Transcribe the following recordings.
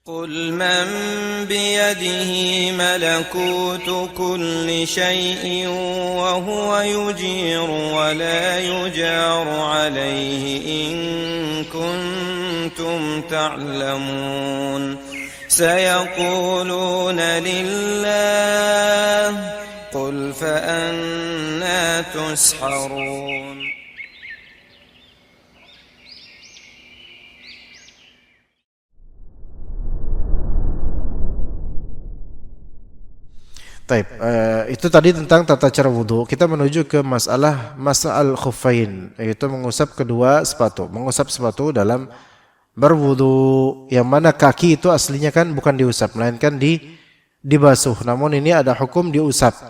قل من بيده ملكوت كل شيء وهو يجير ولا يجار عليه إن كنتم تعلمون سيقولون لله قل فأنى تسحرون. Taib, itu tadi tentang tata cara wudu. Kita menuju ke masalah mas'al khuffain, yaitu mengusap kedua sepatu. Mengusap sepatu dalam berwudu, yang mana kaki itu aslinya kan bukan diusap, melainkan dibasuh. Namun ini ada hukum diusap.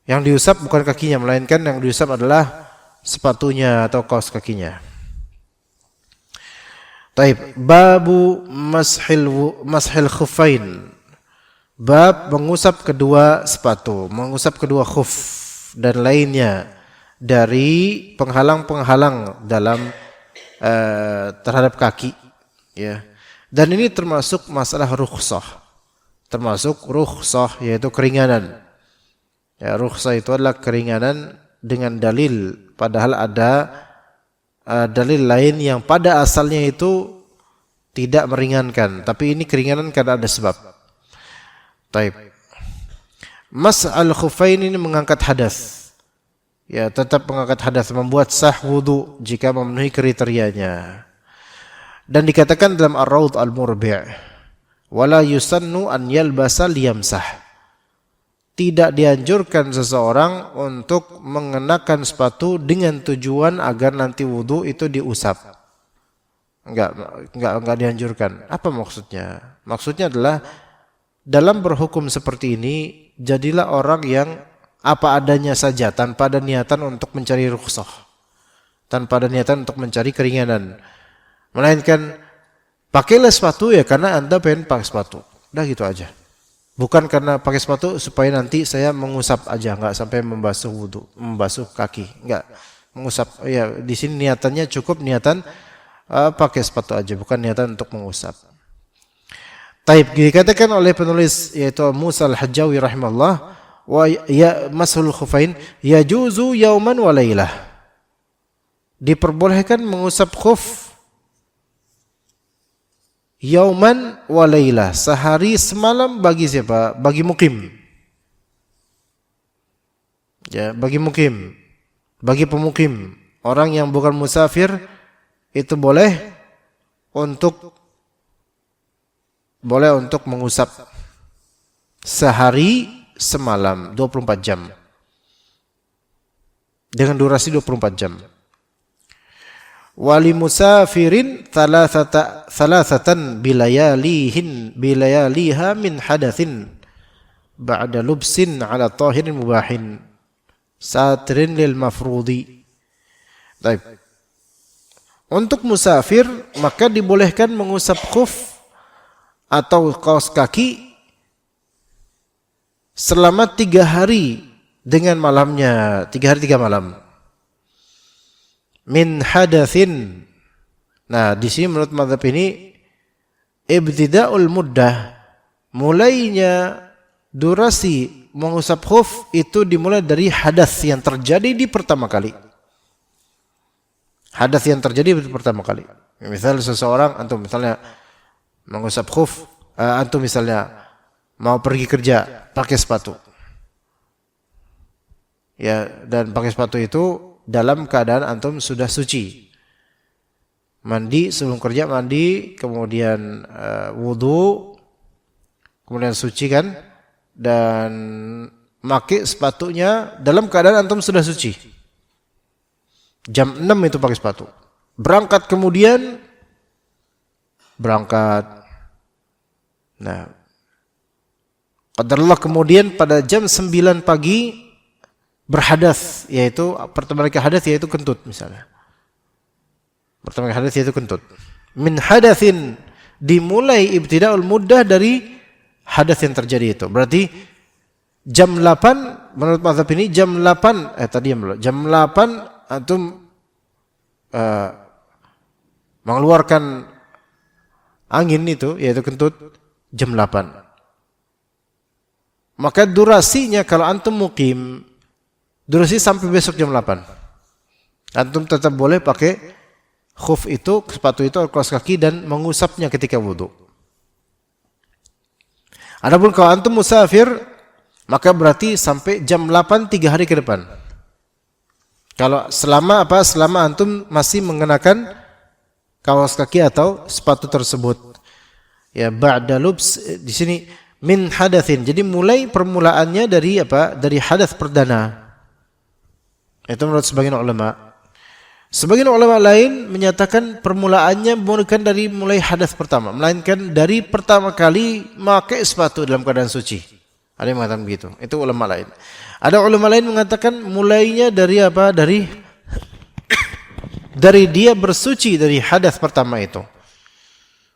Yang diusap bukan kakinya, melainkan yang diusap adalah sepatunya atau kaos kakinya. Taib, babu mashil khuffain. Bab mengusap kedua sepatu, mengusap kedua khuf dan lainnya dari penghalang-penghalang dalam terhadap kaki, ya. Dan ini termasuk masalah rukhsah. Termasuk rukhsah, yaitu keringanan. Ya, rukhsah itu adalah keringanan dengan dalil, padahal ada dalil lain yang pada asalnya itu tidak meringankan, tapi ini keringanan karena ada sebab. Taib. Mas'al khuffain ini mengangkat hadas. Ya, tetap mengangkat hadas, membuat sah wudu jika memenuhi kriterianya. Dan dikatakan dalam Ar-Rawd Al-Murbi', wala yusannu an yalbasa liyamsah. Tidak dianjurkan seseorang untuk mengenakan sepatu dengan tujuan agar nanti wudu itu diusap. Enggak dianjurkan. Apa maksudnya? Maksudnya adalah dalam berhukum seperti ini, jadilah orang yang apa adanya saja, tanpa ada niatan untuk mencari rukhsah, tanpa ada niatan untuk mencari keringanan. Melainkan, pakailah sepatu ya karena Anda pengen pakai sepatu. Udah gitu aja. Bukan karena pakai sepatu supaya nanti saya mengusap aja, enggak sampai membasuh wudu, membasuh kaki, enggak. Mengusap, ya di sini niatannya cukup niatan pakai sepatu aja, bukan niatan untuk mengusap. Taib, dikatakan oleh penulis yaitu Musa Al-Hajjawi rahimahullah, wa ya mashul khuffain yajuzu yauman wa lailah. Diperbolehkan mengusap khuf yauman wa lailah, sehari semalam bagi siapa? Bagi mukim. Ya, bagi mukim. Bagi pemukim, orang yang bukan musafir itu boleh untuk mengusap sehari semalam 24 jam. Dengan durasi 24 jam. Wali musafirin thalathatan bilayaliha min hadathin ba'da lubsin ala tahirin mubahin satrin lil mafrudi. Baik. Untuk musafir maka dibolehkan mengusap khuf atau kaos kaki selama 3 hari dengan malamnya, 3 hari 3 malam. Min hadatsin. Nah, di sini menurut mazhab ini ibtida'ul muddah, mulainya durasi mengusap khuf itu dimulai dari hadas yang terjadi di pertama kali. Hadas yang terjadi di pertama kali. Misal seseorang atau misalnya mengusap khuf, antum misalnya mau pergi kerja pakai sepatu, ya, dan pakai sepatu itu dalam keadaan antum sudah suci, mandi sebelum kerja, mandi kemudian wudu, kemudian suci kan, dan pakai sepatunya dalam keadaan antum sudah suci. Jam 6 itu pakai sepatu, berangkat kemudian berangkat. Nah, qadarullah kemudian pada jam 9 pagi berhadas, yaitu pertama kali hadas yaitu kentut misalnya. Pertama kali hadas yaitu kentut. Min hadatsin, dimulai ibtida'ul muddah dari hadas yang terjadi itu. Berarti jam 8 menurut mazhab ini jam 8 jam 8 antum mengeluarkan angin itu, yaitu kentut, jam 8. Maka durasinya kalau antum mukim, durasi sampai besok jam 8. Antum tetap boleh pakai khuf itu, sepatu itu, kaos kaki, dan mengusapnya ketika wudu. Adapun kalau antum musafir, maka berarti sampai jam 8 3 hari ke depan. Kalau selama antum masih mengenakan kaos kaki atau sepatu tersebut. Ya, ba'da lubs di sini min hadatsin. Jadi mulai permulaannya dari Dari hadas perdana. Itu menurut sebagian ulama. Sebagian ulama lain menyatakan permulaannya bukan dari mulai hadas pertama, melainkan dari pertama kali memakai sepatu dalam keadaan suci. Ada yang mengatakan begitu. Itu ulama lain. Ada ulama lain mengatakan mulainya dari dari dia bersuci dari hadas pertama itu.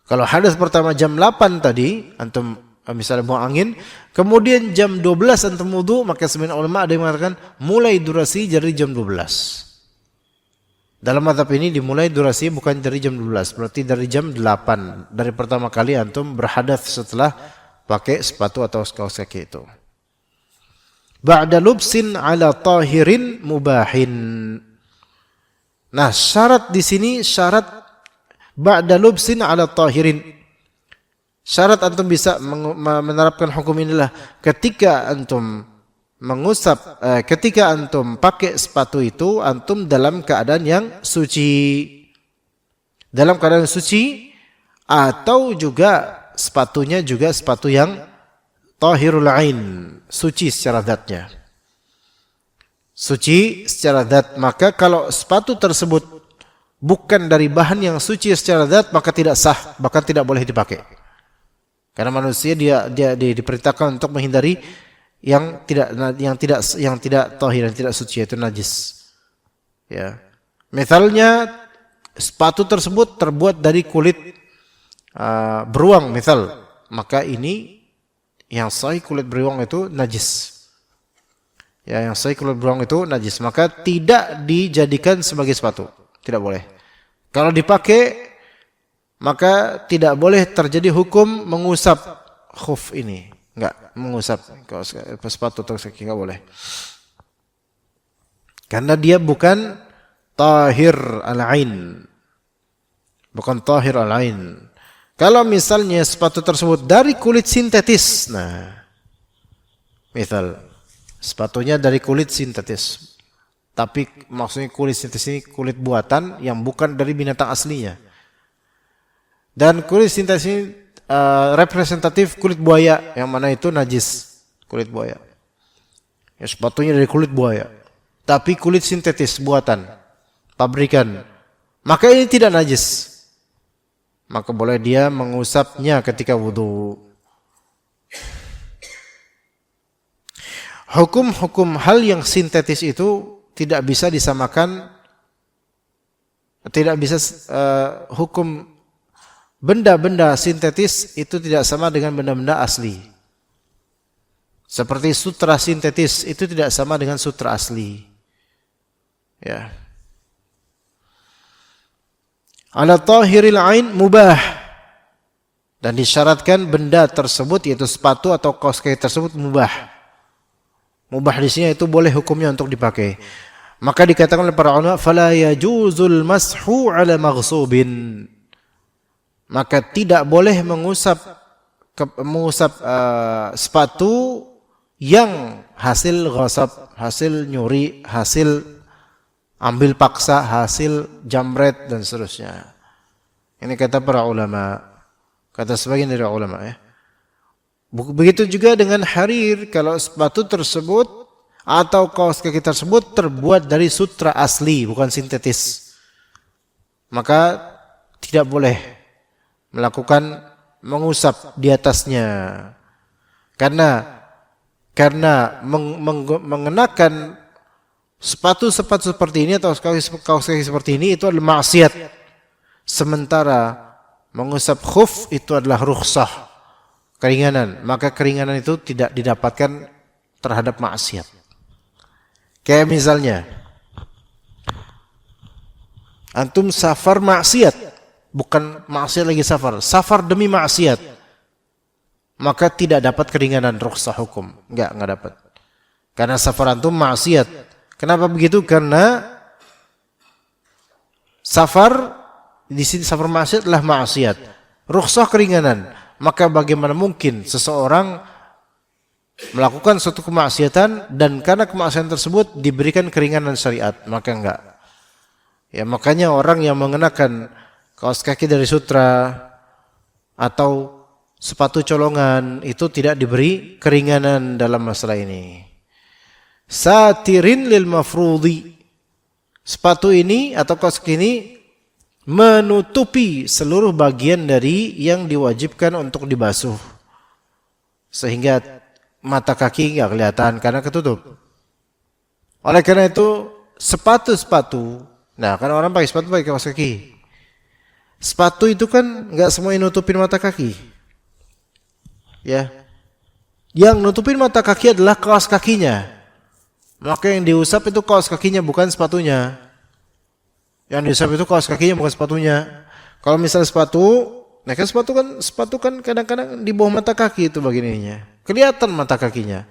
Kalau hadas pertama jam 8 tadi, antum misalnya buang angin, kemudian jam 12 antum wudu, maka sebagian ulama ada yang mengatakan mulai durasi dari jam 12. Dalam mazhab ini dimulai durasi bukan dari jam 12, berarti dari jam 8. Dari pertama kali antum berhadas setelah pakai sepatu atau kaos kaki itu. Ba'da lubsin ala tahirin mubahin. Nah, syarat di sini syarat ba'da lubsin ala tahirin. Syarat antum bisa menerapkan hukum inilah ketika antum mengusap, ketika antum pakai sepatu itu, antum dalam keadaan yang suci. Dalam keadaan suci, atau juga sepatunya juga sepatu yang tahirul ain, suci secara zatnya. Suci secara zat, maka kalau sepatu tersebut bukan dari bahan yang suci secara zat, maka tidak sah, bahkan tidak boleh dipakai. Karena manusia dia diperintahkan untuk menghindari yang tidak tahir, yang tidak suci, yaitu najis. Ya. Misalnya sepatu tersebut terbuat dari kulit beruang misal, maka ini yang sahih kulit beruang itu najis. Ya, yang sahih kulit beruang itu najis, maka tidak dijadikan sebagai sepatu, tidak boleh. Kalau dipakai, maka tidak boleh terjadi hukum mengusap khuf ini, enggak, mengusap sepatu atau kaki enggak boleh. Karena dia bukan tahir al-ain. Bukan tahir al-ain. Kalau misalnya sepatu tersebut dari kulit sintetis, nah, misal sepatunya dari kulit sintetis, tapi maksudnya kulit sintetis ini kulit buatan yang bukan dari binatang aslinya. Dan kulit sintetis ini representatif kulit buaya, yang mana itu najis, kulit buaya. Ya, sepatunya dari kulit buaya, tapi kulit sintetis buatan, pabrikan, maka ini tidak najis. Maka boleh dia mengusapnya ketika wudu. Hukum-hukum hal yang sintetis itu tidak bisa disamakan, tidak bisa hukum benda-benda sintetis itu tidak sama dengan benda-benda asli. Seperti sutra sintetis itu tidak sama dengan sutra asli. Ya. Ala tahiril ain mubah, dan disyaratkan benda tersebut yaitu sepatu atau kaos kaki tersebut mubah. Mubah di sini itu boleh hukumnya untuk dipakai. Maka dikatakan oleh para ulama fala yajuzul mashu ala maghsubin. Maka tidak boleh mengusap sepatu yang hasil ghasab, hasil nyuri, hasil ambil paksa, hasil jamret dan seterusnya. Ini kata para ulama, kata sebagian dari ulama ya. Begitu juga dengan harir, kalau sepatu tersebut atau kaos kaki tersebut terbuat dari sutra asli, bukan sintetis, maka tidak boleh melakukan mengusap di atasnya. Karena mengenakan sepatu-sepatu seperti ini atau kaos kaki seperti ini itu adalah maksiat. Sementara mengusap khuf itu adalah rukhsah, keringanan. Maka keringanan itu tidak didapatkan terhadap maksiat. Kayak misalnya antum safar maksiat, bukan maksiat lagi safar demi maksiat, maka tidak dapat keringanan rukhsah hukum. Enggak dapat. Karena safar antum maksiat. Kenapa begitu? Karena safar di sini safar maksiat adalah maksiat. Rukhsah keringanan. Maka bagaimana mungkin seseorang melakukan suatu kemaksiatan dan karena kemaksiatan tersebut diberikan keringanan syariat? Maka enggak. Ya, makanya orang yang mengenakan kaos kaki dari sutra atau sepatu colongan itu tidak diberi keringanan dalam masalah ini. Satirin lil mafrudi. Sepatu ini atau kaos kaki ini menutupi seluruh bagian dari yang diwajibkan untuk dibasuh. Sehingga mata kaki enggak kelihatan karena ketutup. Oleh karena itu sepatu-sepatu, nah kan orang pakai sepatu pakai kaos kaki. Sepatu itu kan enggak semuanya nutupin mata kaki. Ya. Yang nutupin mata kaki adalah kaos kakinya. Maka yang diusap itu kaos kakinya bukan sepatunya. Yang diusap itu kaos kakinya bukan sepatunya. Kalau misalnya sepatu, nah kan sepatu kan kadang-kadang di bawah mata kaki itu bagian ininya. Kelihatan mata kakinya.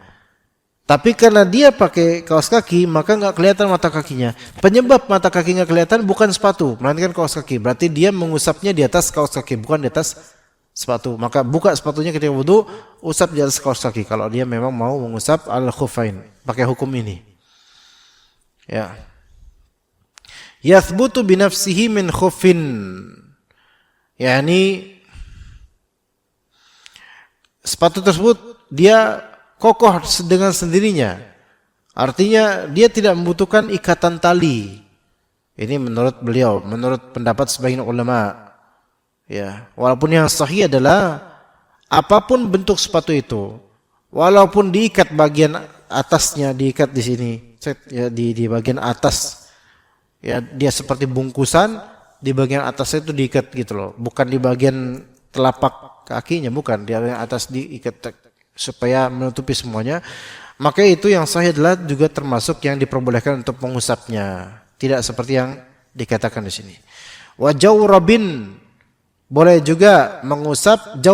Tapi karena dia pakai kaos kaki, maka enggak kelihatan mata kakinya. Penyebab mata kaki enggak kelihatan bukan sepatu, melainkan kaos kaki. Berarti dia mengusapnya di atas kaos kaki, bukan di atas sepatu. Maka buka sepatunya ketika wudu, usap di atas kaos kaki. Kalau dia memang mau mengusap al-khuffain, pakai hukum ini. Ya. Yathbutu binafsihi min khuffin. Yani sepatu tersebut dia kokoh dengan sendirinya. Artinya dia tidak membutuhkan ikatan tali. Ini menurut beliau, menurut pendapat sebagian ulama. Ya, walaupun yang sahih adalah apapun bentuk sepatu itu, walaupun diikat bagian atasnya, diikat di sini, ya, di bagian atas, ya dia seperti bungkusan, di bagian atasnya itu diikat gitu loh, bukan di bagian telapak kakinya, bukan, di bagian atas diikat supaya menutupi semuanya. Maka itu yang sahih adalah juga termasuk yang diperbolehkan untuk mengusapnya, tidak seperti yang dikatakan di sini. Wa jawrabin, boleh juga mengusap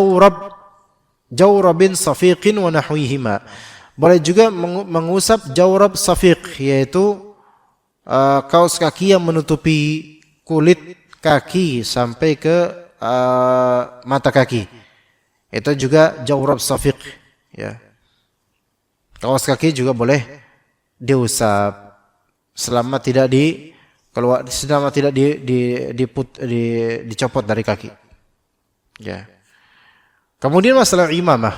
jawrabin safiqin wa nahwihima. Boleh juga mengusap jawrab safiq, yaitu kaos kaki yang menutupi kulit kaki sampai ke mata kaki. Itu juga jawrab safiq, ya. Kaos kaki juga boleh diusap selama tidak dicopot dari kaki. Ya. Kemudian masalah imamah.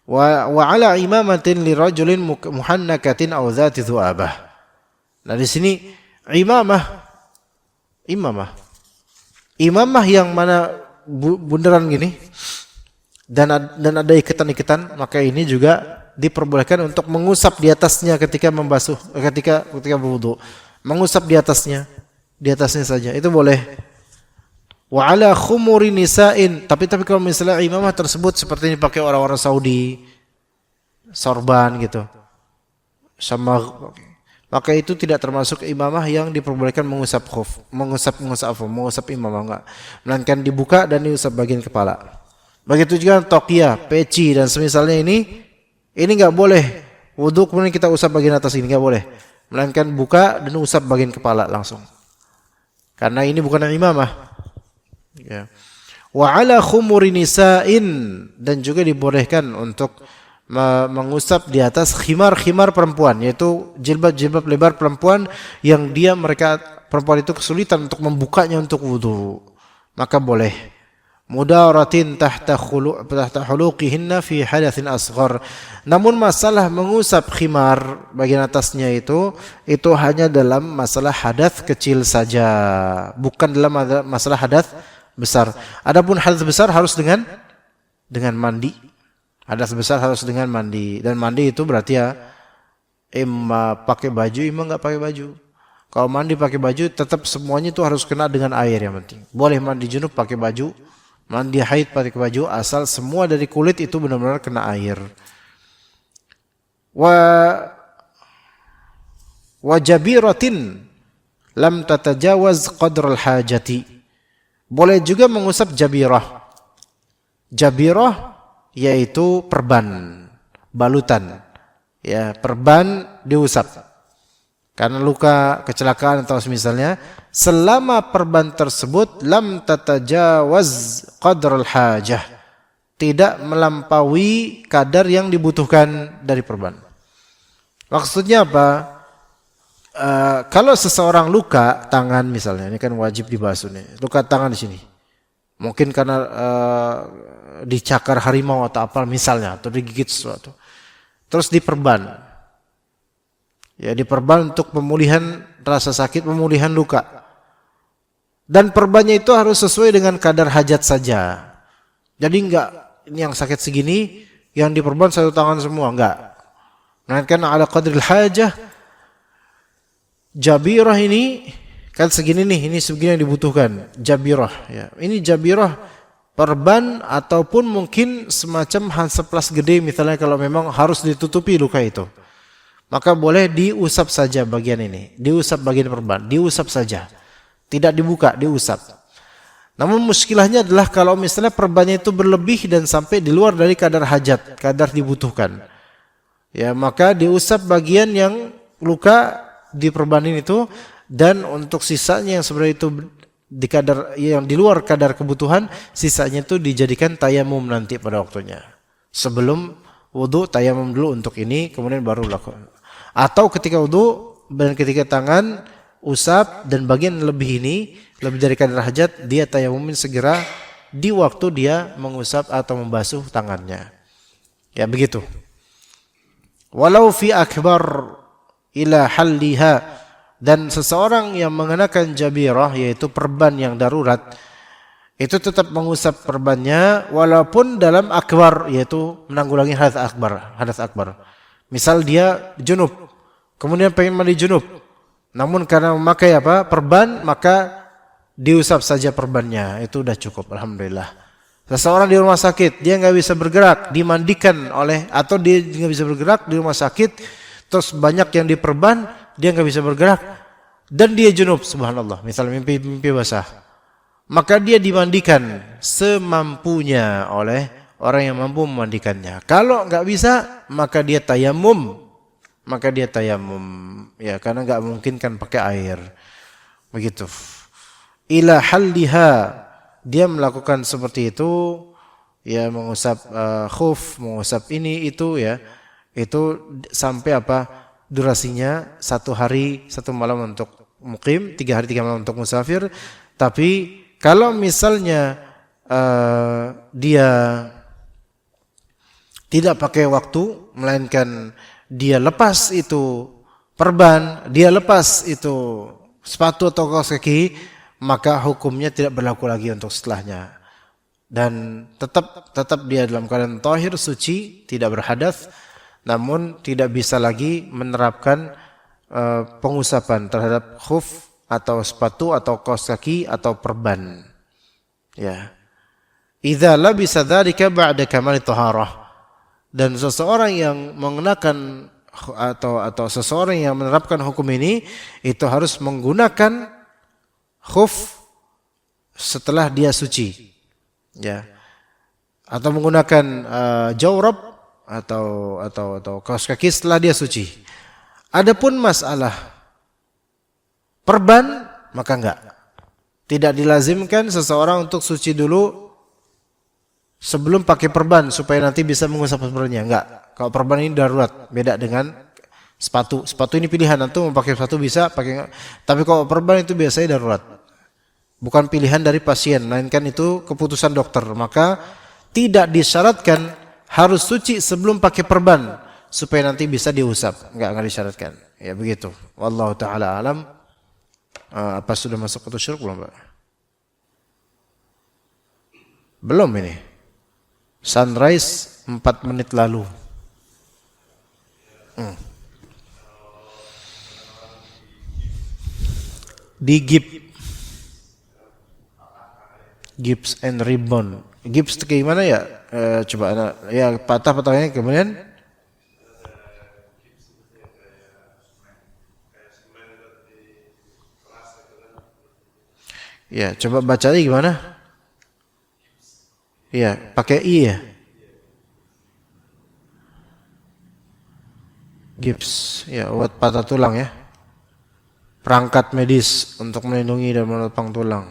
Wa ala imamatin li rajulin muhannakatin aw dzati dhu'abah. Nah di sini imamah yang mana bundaran gini dan ada ikatan-ikatan, maka ini juga diperbolehkan untuk mengusap di atasnya ketika membasuh, ketika berwudu. Mengusap di atasnya saja itu boleh. Wa ala khumuri nisa'in, tapi kalau misalnya imamah tersebut seperti ini pakai orang-orang Saudi, sorban gitu, sama, maka itu tidak termasuk imamah yang diperbolehkan mengusap khuf, mengusap imamah enggak, melainkan dibuka dan diusap bagian kepala. Begitu juga taqiyah, peci dan semisalnya ini enggak boleh wudu kemudian kita usap bagian atas ini, enggak boleh, melainkan buka dan usap bagian kepala langsung. Karena ini bukan imamah. Ya. Wa ala khumuri nisa'in, dan juga dibolehkan untuk mengusap di atas khimar perempuan, yaitu jilbab lebar perempuan yang mereka perempuan itu kesulitan untuk membukanya untuk wudu. Maka boleh. Mudaratin tahta huluqihinna fi hadatsin asghar. Namun masalah mengusap khimar bagian atasnya itu hanya dalam masalah hadas kecil saja, bukan dalam masalah hadas besar. Adapun hadas besar harus dengan mandi. Hadas besar harus dengan mandi, dan mandi itu berarti ya imma pakai baju, imma enggak pakai baju. Kalau mandi pakai baju tetap semuanya itu harus kena dengan air yang penting. Boleh mandi junub pakai baju, mandi haid pakai baju, asal semua dari kulit itu benar-benar kena air. Wa jabiratin lam tatajawaz qadral hajati. Boleh juga mengusap jabirah. Jabirah yaitu perban, balutan. Ya, perban diusap. Karena luka, kecelakaan atau semisalnya, selama perban tersebut lam tatajawaz qadrul hajah, tidak melampaui kadar yang dibutuhkan dari perban. Maksudnya apa? Kalau seseorang luka tangan misalnya, ini kan wajib dibasuh nih. Luka tangan di sini. Mungkin karena dicakar harimau atau apa misalnya, atau digigit sesuatu. Terus diperban. Ya, diperban untuk pemulihan rasa sakit, pemulihan luka. Dan perbannya itu harus sesuai dengan kadar hajat saja. Jadi enggak ini yang sakit segini, yang diperban satu tangan semua, enggak. Melainkan ala qadril hajah. Jabirah ini kan segini nih, ini segini yang dibutuhkan. Jabirah ya. Ini jabirah perban ataupun mungkin semacam hansaplas gede misalnya kalau memang harus ditutupi luka itu. Maka boleh diusap saja bagian ini, diusap bagian perban, diusap saja. Tidak dibuka, diusap. Namun muskilahnya adalah kalau misalnya perbannya itu berlebih dan sampai di luar dari kadar hajat, kadar dibutuhkan. Ya, maka diusap bagian yang luka di perbanin itu, dan untuk sisanya yang sebenarnya itu di kadar yang di luar kadar kebutuhan, sisanya itu dijadikan tayamum nanti pada waktunya. Sebelum wudu tayamum dulu untuk ini, kemudian baru lakukan. Atau ketika wudu dan ketika tangan usap dan bagian lebih ini, lebih dari kadar hajat, dia tayamumin segera di waktu dia mengusap atau membasuh tangannya. Ya begitu. Walau fi akbar ila halliha, dan seseorang yang mengenakan jabirah yaitu perban yang darurat itu tetap mengusap perbannya walaupun dalam akbar yaitu menanggulangi hadas akbar. Misal dia junub, kemudian pengen mandi junub, namun karena memakai perban, maka diusap saja perbannya, itu udah cukup, alhamdulillah. Seseorang di rumah sakit, dia nggak bisa bergerak, dimandikan atau dia nggak bisa bergerak di rumah sakit, terus banyak yang diperban, dia nggak bisa bergerak, dan dia junub, subhanallah, misalnya mimpi basah, maka dia dimandikan semampunya oleh orang yang mampu memandikannya. Kalau nggak bisa, maka dia tayamum, ya, karena nggak mungkin kan pakai air, begitu. Ila halliha, dia melakukan seperti itu, ya, mengusap khuf, mengusap ini itu, ya, itu sampai durasinya 1 hari 1 malam untuk mukim, 3 hari 3 malam untuk musafir. Tapi kalau misalnya dia tidak pakai waktu, melainkan dia lepas itu perban, dia lepas itu sepatu atau kaos kaki, maka hukumnya tidak berlaku lagi untuk setelahnya. Dan tetap dia dalam keadaan tahir, suci, tidak berhadas, namun tidak bisa lagi menerapkan pengusapan terhadap khuf atau sepatu atau kaos kaki atau perban. Ya. Idza labisa dzalika ba'da kamali taharah. Dan seseorang yang mengenakan atau seseorang yang menerapkan hukum ini itu harus menggunakan khuf setelah dia suci. Ya. Atau menggunakan jawrab atau kaos kaki setelah dia suci. Adapun masalah perban, maka enggak. Tidak dilazimkan seseorang untuk suci dulu sebelum pakai perban supaya nanti bisa mengusap perbannya. Enggak. Kalau perban ini darurat, beda dengan sepatu. Sepatu ini pilihan, nanti mau pakai sepatu bisa, pakai. Tapi kalau perban itu biasanya darurat. Bukan pilihan dari pasien, melainkan itu keputusan dokter. Maka tidak disyaratkan harus suci sebelum pakai perban supaya nanti bisa diusap. Enggak disyaratkan. Ya begitu. Wallahu taala alam. Apa sudah masuk ke syuruk belum, Pak? Belum ini. Sunrise 4 menit lalu. Di gips and ribbon. Gips itu kayak gimana ya? Coba ya patah-patahnya kemudian Ya, coba bacanya gimana? Ya, pakai I ya. Gips, ya, obat patah tulang ya. Perangkat medis untuk melindungi dan menopang tulang.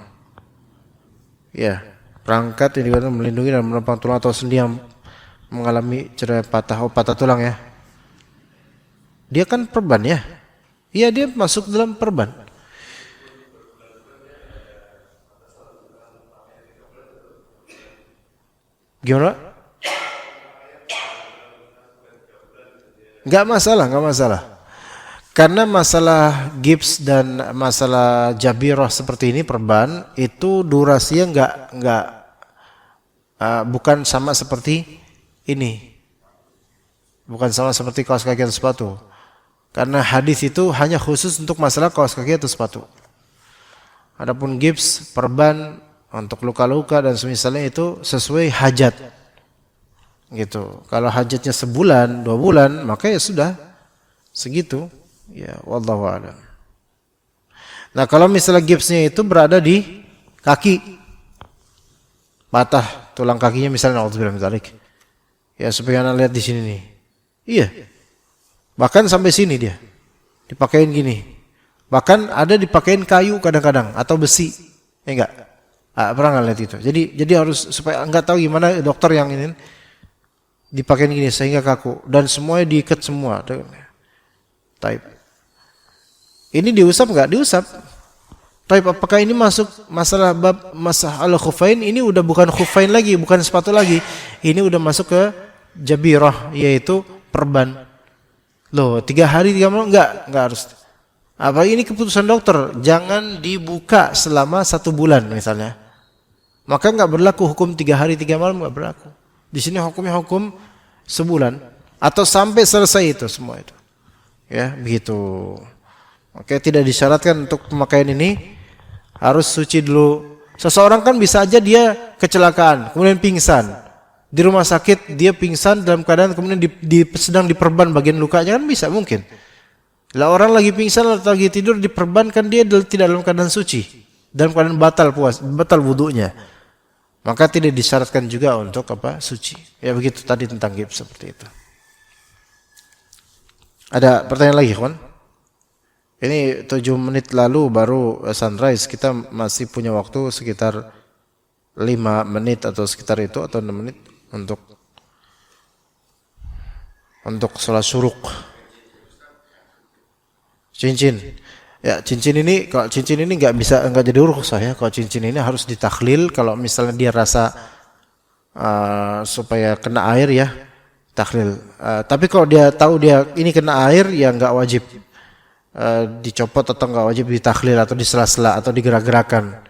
Ya, perangkat yang digunakan melindungi dan menopang tulang atau sendi yang mengalami cedera patah tulang ya. Dia kan perban ya. Iya, dia masuk dalam perban. Gimana? Enggak masalah. Karena masalah gips dan masalah jabirah seperti ini perban itu durasinya bukan sama seperti ini. Bukan sama seperti kaos kaki atau sepatu. Karena hadis itu hanya khusus untuk masalah kaos kaki atau sepatu. Adapun gips, perban untuk luka-luka dan semisalnya itu sesuai hajat. Gitu. Kalau hajatnya sebulan, 2 bulan, maka ya sudah segitu. Ya, wallahu a'lam. Nah, kalau misalnya gipsnya itu berada di kaki, patah tulang kakinya misalnya, naudzubillah min dzalik. Ya, supaya Anda lihat di sini nih. Iya. Bahkan sampai sini dia. Dipakein gini. Bahkan ada dipakein kayu kadang-kadang atau besi. Ya enggak? Pernah enggak lihat itu? Jadi harus supaya enggak tahu gimana dokter yang ini dipakein gini sehingga kaku dan semuanya diikat semua. Type. Ini diusap enggak? Diusap. Type apakah ini masuk masalah bab masalah khufain? Ini udah bukan khufain lagi, bukan sepatu lagi. Ini udah masuk ke jabirah, yaitu perban. Loh, 3 hari 3 malam enggak harus. Apa ini keputusan dokter? Jangan dibuka selama 1 bulan misalnya. Maka enggak berlaku hukum 3 hari 3 malam, enggak berlaku. Di sini hukumnya hukum sebulan atau sampai selesai itu semua itu. Ya, begitu. Oke, tidak disyaratkan untuk pemakaian ini harus suci dulu. Seseorang kan bisa aja dia kecelakaan, kemudian pingsan. Di rumah sakit dia pingsan dalam keadaan kemudian sedang diperban bagian lukanya, kan bisa mungkin. Lah orang lagi pingsan atau lagi tidur diperban, kan dia tidak dalam keadaan suci, dalam keadaan batal wudunya. Maka tidak disyaratkan juga untuk suci. Ya begitu tadi tentang gips seperti itu. Ada pertanyaan lagi, kawan? Ini 7 menit lalu baru sunrise. Kita masih punya waktu sekitar 5 menit atau sekitar itu atau 6 menit untuk sholat syuruk. Cincin. Ya, cincin ini enggak jadi rukhsah ya. Kalau cincin ini harus ditakhlil kalau misalnya dia rasa supaya kena air ya, takhlil. Tapi kalau dia tahu dia ini kena air ya enggak wajib dicopot atau enggak wajib ditakhlil atau disela-sela atau digerak-gerakan.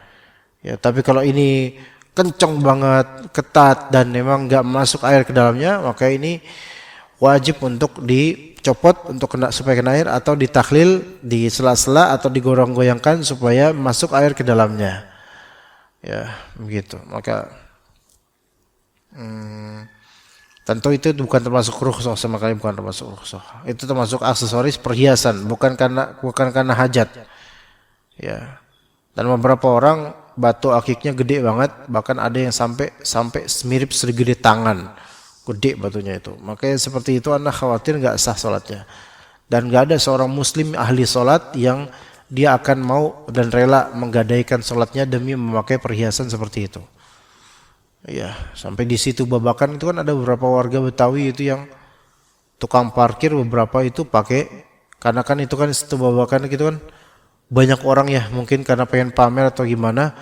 Ya, tapi kalau ini kencang banget, ketat dan memang enggak masuk air ke dalamnya, maka ini wajib untuk dicopot untuk supaya kena air atau ditakhlil, disela-sela atau digorong-goyangkan supaya masuk air ke dalamnya. Ya, begitu. Maka tentu itu bukan termasuk rukhsah, sama sekali bukan termasuk rukhsah. Itu termasuk aksesoris perhiasan, bukan karena hajat. Ya. Dan beberapa orang batu akiknya gede banget, bahkan ada yang sampai mirip segede tangan. Gede batunya itu. Makanya seperti itu Anda khawatir enggak sah salatnya. Dan enggak ada seorang muslim ahli salat yang dia akan mau dan rela menggadaikan salatnya demi memakai perhiasan seperti itu. Ya, sampai di situ Babakan itu kan ada beberapa warga Betawi itu yang tukang parkir, beberapa itu pakai, karena kan itu kan situ Babakan gitu kan banyak orang ya, mungkin karena pengen pamer atau gimana,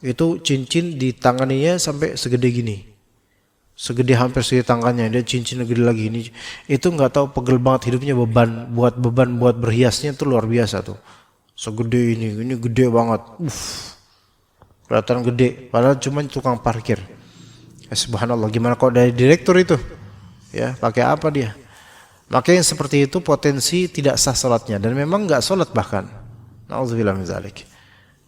itu cincin di tangannya sampai segede gini. Segede hampir segede tangannya, dia cincin gede lagi ini. Itu enggak tahu pegel banget hidupnya, beban buat berhiasnya itu luar biasa tuh. Segede ini gede banget. Kelihatan gede, padahal cuma tukang parkir. Subhanallah, gimana kok dari direktur itu? Ya, pakai apa dia? Maka yang seperti itu potensi tidak sah salatnya dan memang enggak salat bahkan. Nauzubillah min dzalik.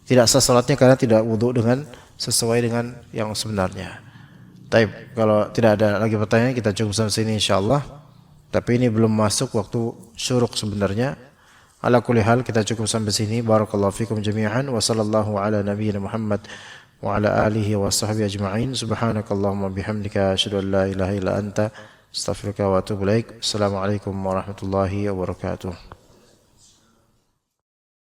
Tidak sah salatnya karena tidak wudu dengan sesuai dengan yang sebenarnya. Baik, kalau tidak ada lagi pertanyaan kita cukup sampai sini insyaallah. Tapi ini belum masuk waktu syuruk sebenarnya. Ala kulli hal, kita cukup sampai sini. Barakallahu fikum jami'an wa sallallahu ala nabiyyina Muhammad wa ala alihi wa sahbihi ajma'in. Subhanakallahumma bihamdika asyhadu an la ilaha illa anta astaghfiruka wa atubu ilaik. Assalamualaikum warahmatullahi wabarakatuh.